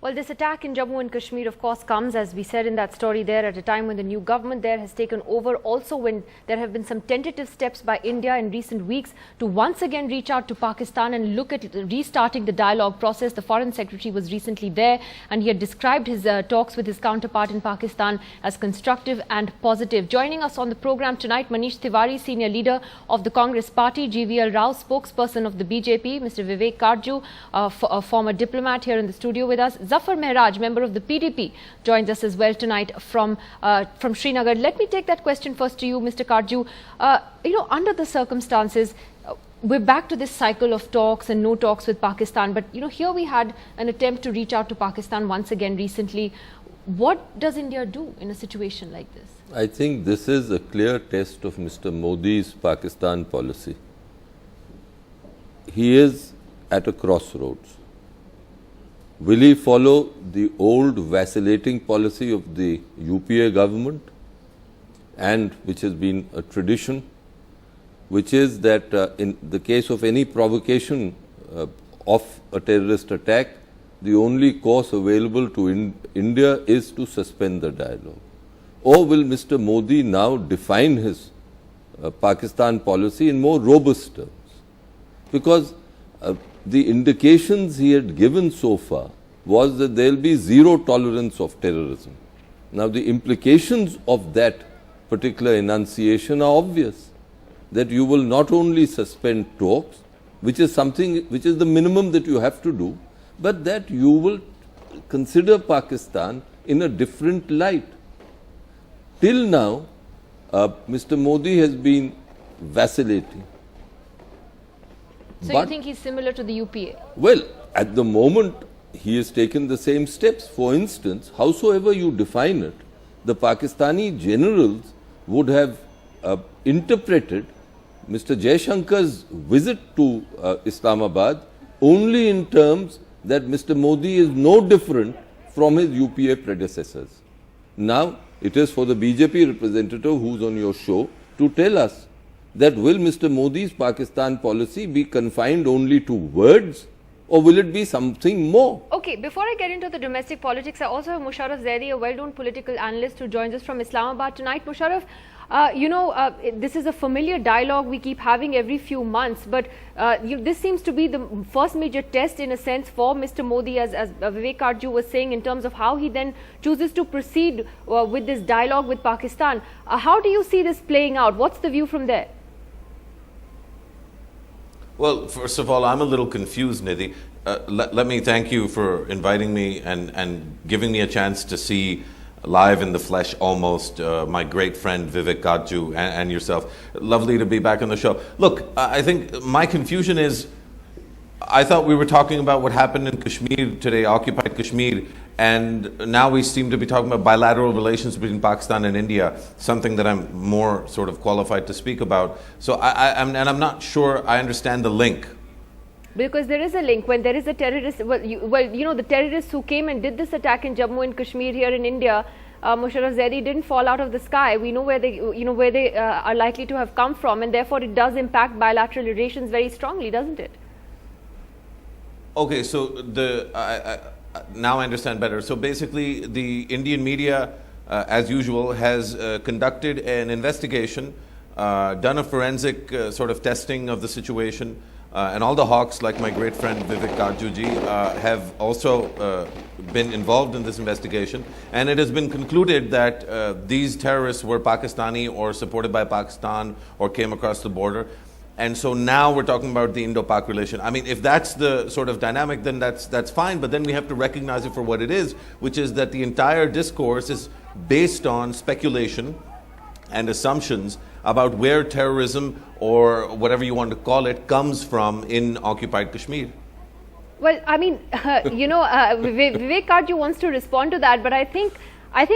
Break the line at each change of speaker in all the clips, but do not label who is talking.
Well, this attack in Jammu and Kashmir, of course, comes, as we said in that story there, at a time when the new government there has taken over. Also, when there have been some tentative steps by India in recent weeks to once again reach out to Pakistan and look at restarting the dialogue process. The Foreign Secretary was recently there and he had described his talks with his counterpart in Pakistan as constructive and positive. Joining us on the program tonight, Manish Tiwari, senior leader of the Congress Party, GVL Rao, spokesperson of the BJP, Mr. Vivek Karju, a former diplomat, here in the studio with us. Zafar Mehraj, member of the PDP, joins us as well tonight from Srinagar. Let me take that question first to you, Mr. Karju. Under the circumstances, we're back to this cycle of talks and no talks with Pakistan. But, here we had an attempt to reach out to Pakistan once again recently. What does India do in a situation like this?
I think this is a clear test of Mr. Modi's Pakistan policy. He is at a crossroads. Will he follow the old vacillating policy of the UPA government, and which has been a tradition, which is that in the case of any provocation of a terrorist attack, the only course available to India is to suspend the dialogue? Or will Mr. Modi now define his Pakistan policy in more robust terms? Because the indications he had given so far was that there will be zero tolerance of terrorism. Now, the implications of that particular enunciation are obvious, that you will not only suspend talks, which is something which is the minimum that you have to do, but that you will consider Pakistan in a different light. Till now, Mr. Modi has been vacillating.
So you think he's similar to the UPA?
Well, at the moment, he has taken the same steps. For instance, howsoever you define it, the Pakistani generals would have interpreted Mr. Jaishankar's visit to Islamabad only in terms that Mr. Modi is no different from his UPA predecessors. Now, it is for the BJP representative who's on your show to tell us that will Mr. Modi's Pakistan policy be confined only to words, or will it be something more?
Okay, before I get into the domestic politics, I also have Musharraf Zaidi, a well-known political analyst who joins us from Islamabad tonight. Musharraf, this is a familiar dialogue we keep having every few months, but this seems to be the first major test in a sense for Mr. Modi, as Vivek Karju was saying, in terms of how he then chooses to proceed with this dialogue with Pakistan. How do you see this playing out? What's the view from there?
Well, first of all, I'm a little confused, Nidhi. Let me thank you for inviting me and giving me a chance to see live in the flesh almost my great friend Vivek Karju and yourself. Lovely to be back on the show. Look, I think my confusion is, I thought we were talking about what happened in Kashmir today, occupied Kashmir, and now we seem to be talking about bilateral relations between Pakistan and India, something that I'm more sort of qualified to speak about. So I'm not sure I understand the link.
Because there is a link. When there is a terrorist, the terrorists who came and did this attack in Jammu and Kashmir here in India, Musharraf Zaidi, didn't fall out of the sky. We know where they are likely to have come from, and therefore it does impact bilateral relations very strongly, doesn't it?
Okay, so now I understand better. So basically, the Indian media, as usual, has conducted an investigation, done a forensic sort of testing of the situation, and all the hawks, like my great friend Vivek Karjuji, have also been involved in this investigation. And it has been concluded that these terrorists were Pakistani or supported by Pakistan or came across the border. And so now we're talking about the Indo-Pak relation. I mean, if that's the sort of dynamic, then that's fine. But then we have to recognize it for what it is, which is that the entire discourse is based on speculation and assumptions about where terrorism, or whatever you want to call it, comes from in occupied Kashmir.
Well, I mean, Vivek Karju wants to respond to that, but I think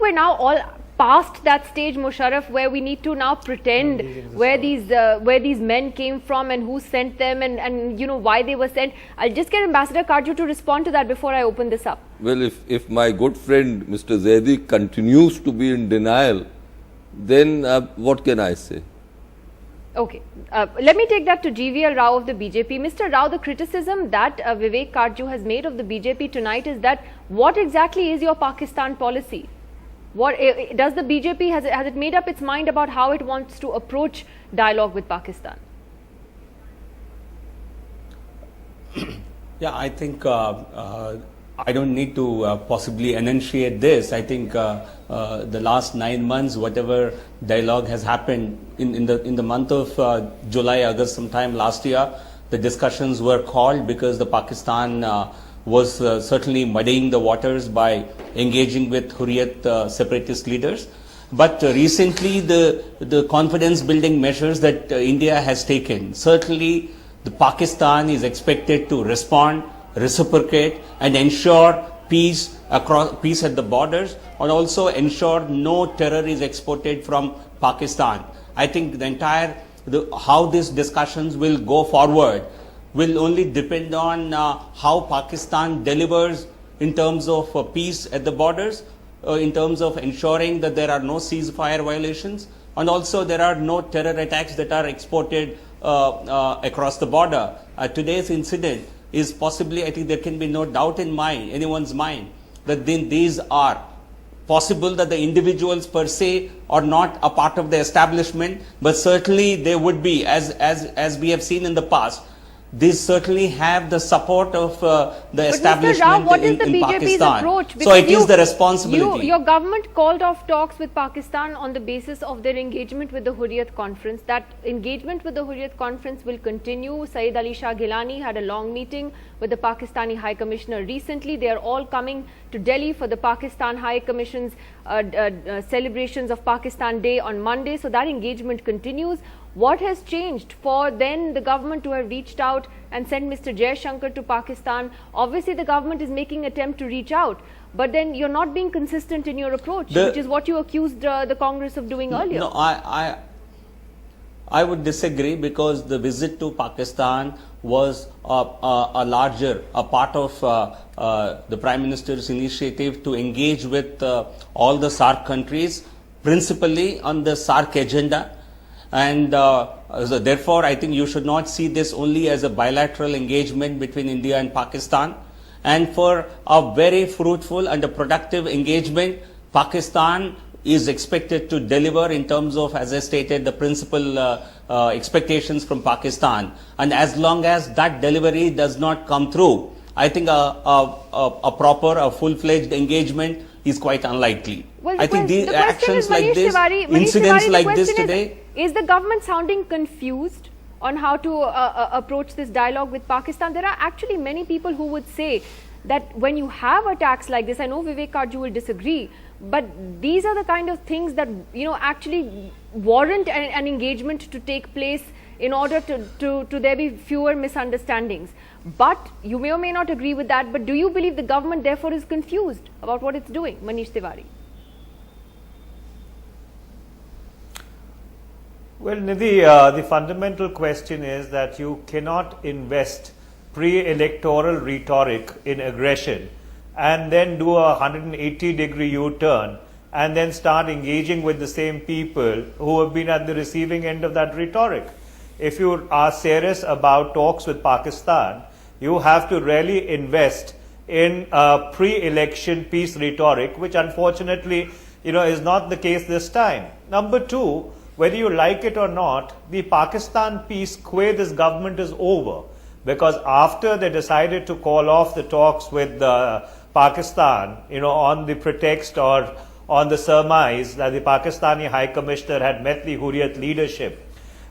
we're now all past that stage, Musharraf, where we need to now pretend where these men came from and who sent them and why they were sent. I'll just get Ambassador Karju to respond to that before I open this up.
Well, if my good friend Mr. Zaidi continues to be in denial, then what can I say?
Okay, let me take that to GVL Rao of the BJP. Mr. Rao, the criticism that Vivek Kajju has made of the BJP tonight is that what exactly is your Pakistan policy? What does the BJP, has it made up its mind about how it wants to approach dialogue with Pakistan?
Yeah, I think I don't need to possibly enunciate this. I think the last 9 months, whatever dialogue has happened in the month of July, August, sometime last year, the discussions were called because the Pakistan was certainly muddying the waters by engaging with Hurriyat separatist leaders. But recently, the confidence building measures that India has taken, certainly the Pakistan is expected to respond, reciprocate and ensure peace at the borders, and also ensure no terror is exported from Pakistan. I think the entire how these discussions will go forward will only depend on how Pakistan delivers in terms of peace at the borders, in terms of ensuring that there are no ceasefire violations, and also there are no terror attacks that are exported across the border. Today's incident is possibly, I think there can be no doubt in anyone's mind that these are possible, that the individuals per se are not a part of the establishment, but certainly they would be, as we have seen in the past. These certainly have the support of the establishment
Mr. Rao, what is the
in
BJP's
Pakistan.
approach?
So
Because
it is the responsibility.
Your government called off talks with Pakistan on the basis of their engagement with the Hurriyat conference. That engagement with the Hurriyat conference will continue. Saeed Ali Shah Gilani had a long meeting with the Pakistani High Commissioner recently. They are all coming to Delhi for the Pakistan High Commission's celebrations of Pakistan Day on Monday. So that engagement continues. What has changed for then the government to have reached out and sent Mr. Jaishankar to Pakistan? Obviously, the government is making an attempt to reach out, but then you're not being consistent in your approach, which is what you accused the Congress of doing earlier.
No, I would disagree, because the visit to Pakistan was a part of the Prime Minister's initiative to engage with all the SAARC countries, principally on the SAARC agenda. And so therefore, I think you should not see this only as a bilateral engagement between India and Pakistan. And for a very fruitful and a productive engagement, Pakistan is expected to deliver in terms of, as I stated, the principal expectations from Pakistan. And as long as that delivery does not come through, I think a proper, full-fledged engagement is quite unlikely.
Well,
I think these actions like this,
Manish
incidents
Tiwari,
like this today.
Is the government sounding confused on how to approach this dialogue with Pakistan? There are actually many people who would say that when you have attacks like this, I know Vivek Kajju will disagree, but these are the kind of things that actually warrant an engagement to take place in order to there be fewer misunderstandings. But you may or may not agree with that, but do you believe the government therefore is confused about what it's doing? Manish Tiwari.
Well, Nidhi, the fundamental question is that you cannot invest pre-electoral rhetoric in aggression and then do a 180-degree U-turn and then start engaging with the same people who have been at the receiving end of that rhetoric. If you are serious about talks with Pakistan, you have to really invest in pre-election peace rhetoric, which unfortunately, is not the case this time. Number two, whether you like it or not, the Pakistan peace qua this government is over, because after they decided to call off the talks with Pakistan, on the pretext or on the surmise that the Pakistani High Commissioner had met the Hurriyat leadership,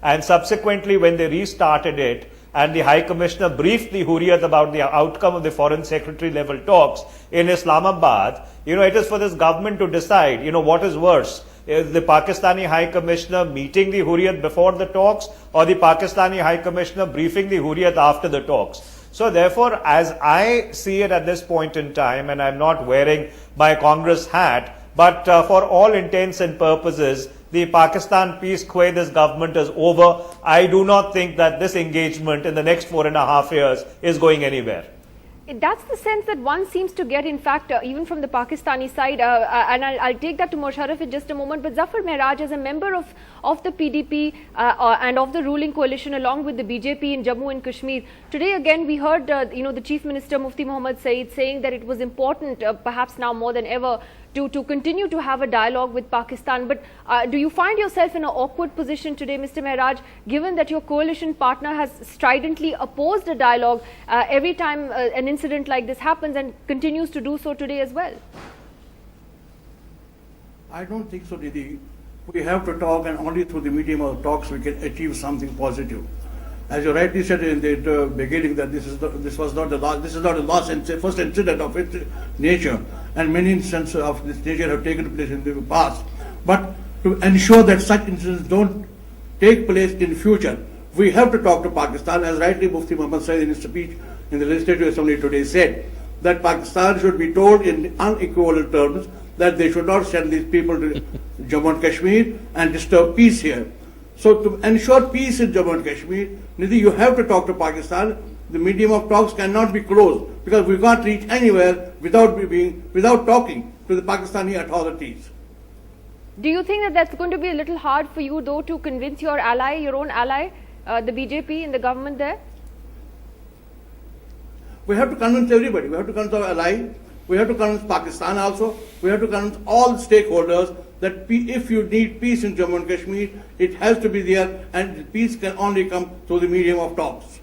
and subsequently when they restarted it and the High Commissioner briefed the Hurriyat about the outcome of the Foreign Secretary level talks in Islamabad, it is for this government to decide, what is worse. Is the Pakistani High Commissioner meeting the Hurriyat before the talks, or the Pakistani High Commissioner briefing the Hurriyat after the talks? So therefore, as I see it at this point in time, and I'm not wearing my Congress hat, but for all intents and purposes, the Pakistan peace qua this government is over. I do not think that this engagement in the next 4.5 years is going anywhere.
That's the sense that one seems to get, in fact, even from the Pakistani side, and I'll take that to Musharraf in just a moment, but Zafar Mehraj, as a member of the PDP and of the ruling coalition along with the BJP in Jammu and Kashmir, today again we heard the Chief Minister Mufti Muhammad Saeed saying that it was important, perhaps now more than ever, to continue to have a dialogue with Pakistan. But do you find yourself in an awkward position today, Mr. Mehraj, given that your coalition partner has stridently opposed a dialogue every time an incident like this happens and continues to do so today as well?
I don't think so, Didi. We have to talk, and only through the medium of talks we can achieve something positive. As you rightly said in the beginning, that this is not the last and first incident of its nature, and many incidents of this nature have taken place in the past. But to ensure that such incidents don't take place in future, we have to talk to Pakistan, as rightly Mufti Muhammad said in his speech in the Legislative Assembly today said, that Pakistan should be told in unequivocal terms that they should not send these people to Jammu and Kashmir and disturb peace here. So to ensure peace in Jammu and Kashmir, Nidhi, you have to talk to Pakistan. The medium of talks cannot be closed because we can't reach anywhere without talking to the Pakistani authorities.
Do you think that that's going to be a little hard for you, though, to convince your ally, your own ally, the BJP in the government there?
We have to convince everybody. We have to convince our ally. We have to convince Pakistan also. We have to convince all stakeholders that if you need peace in Jammu and Kashmir, it has to be there, and peace can only come through the medium of talks.